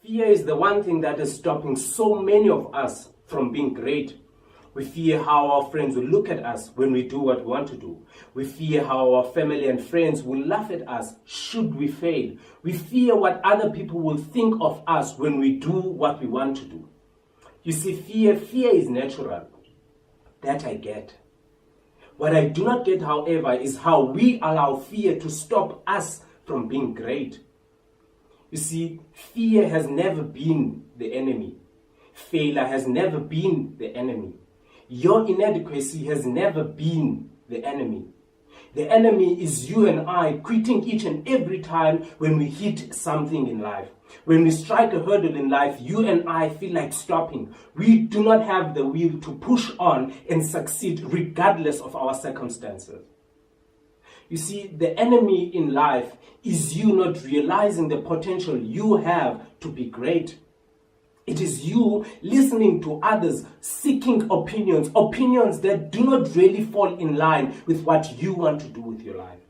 Fear is the one thing that is stopping so many of us from being great. We fear how our friends will look at us when we do what we want to do. We fear how our family and friends will laugh at us should we fail. We fear what other people will think of us when we do what we want to do. You see, fear is natural. That I get. What I do not get, however, is how we allow fear to stop us from being great. You see, fear has never been the enemy. Failure has never been the enemy. Your inadequacy has never been the enemy. The enemy is you and I quitting each and every time when we hit something in life. When we strike a hurdle in life, you and I feel like stopping. We do not have the will to push on and succeed regardless of our circumstances. You see, the enemy in life is you not realizing the potential you have to be great. It is you listening to others, seeking opinions that do not really fall in line with what you want to do with your life.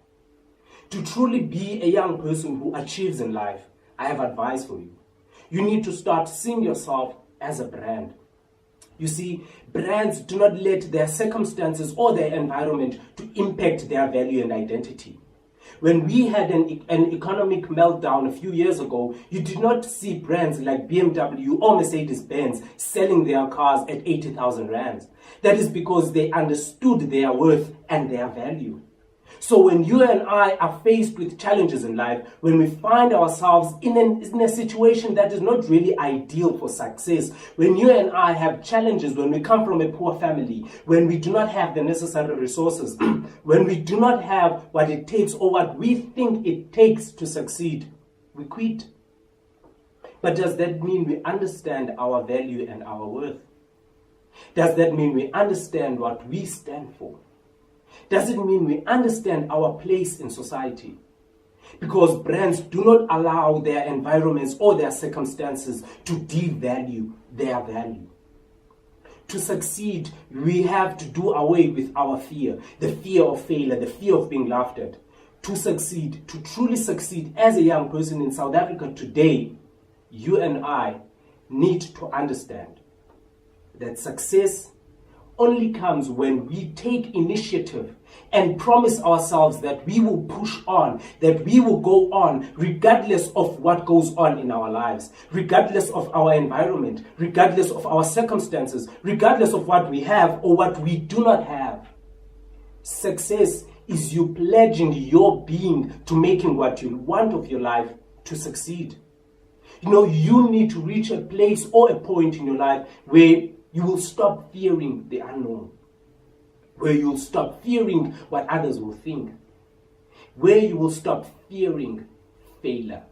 To truly be a young person who achieves in life, I have advice for you. You need to start seeing yourself as a brand. You see, brands do not let their circumstances or their environment to impact their value and identity. When we had an economic meltdown a few years ago, you did not see brands like BMW or Mercedes-Benz selling their cars at 80,000 rands. That is because they understood their worth and their value. So when you and I are faced with challenges in life, when we find ourselves in a situation that is not really ideal for success, when you and I have challenges, when we come from a poor family, when we do not have the necessary resources, when we do not have what it takes or what we think it takes to succeed, we quit. But does that mean we understand our value and our worth? Does that mean we understand what we stand for? Does it mean we understand our place in society? Because brands do not allow their environments or their circumstances to devalue their value. To succeed, we have to do away with our fear, the fear of failure, the fear of being laughed at. To succeed, to truly succeed as a young person in South Africa today, you and I need to understand that success only comes when we take initiative and promise ourselves that we will push on, that we will go on regardless of what goes on in our lives, regardless of our environment, regardless of our circumstances, regardless of what we have or what we do not have. Success is you pledging your being to making what you want of your life to succeed. You know, you need to reach a place or a point in your life where you will stop fearing the unknown, where you will stop fearing what others will think, where you will stop fearing failure.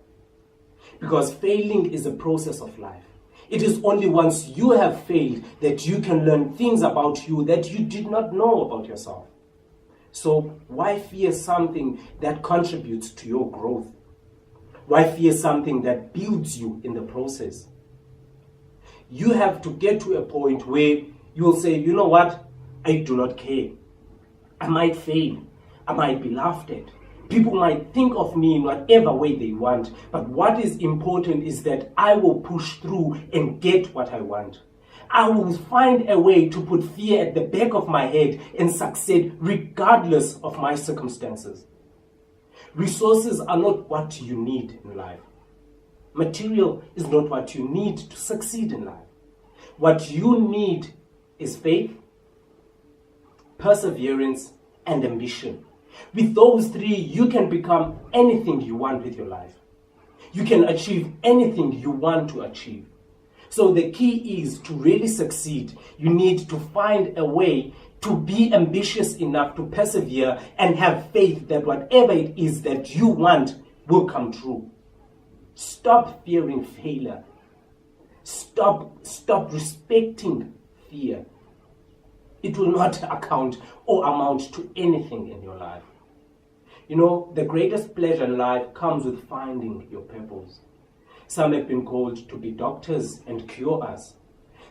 Because failing is a process of life. It is only once you have failed that you can learn things about you that you did not know about yourself. So why fear something that contributes to your growth? Why fear something that builds you in the process? You have to get to a point where you will say, you know what? I do not care. I might fail. I might be laughed at. People might think of me in whatever way they want. But what is important is that I will push through and get what I want. I will find a way to put fear at the back of my head and succeed regardless of my circumstances. Resources are not what you need in life. Material is not what you need to succeed in life. What you need is faith, perseverance, and ambition. With those three, you can become anything you want with your life. You can achieve anything you want to achieve. So the key is to really succeed. You need to find a way to be ambitious enough to persevere and have faith that whatever it is that you want will come true. Stop fearing failure. Stop respecting fear. It will not account or amount to anything in your life. You know, the greatest pleasure in life comes with finding your purpose. Some have been called to be doctors and cure us.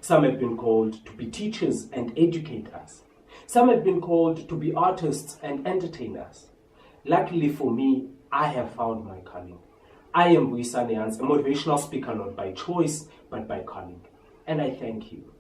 Some have been called to be teachers and educate us. Some have been called to be artists and entertain us. Luckily for me, I have found my calling. I am Vuyisani, a motivational speaker not by choice, but by calling. And I thank you.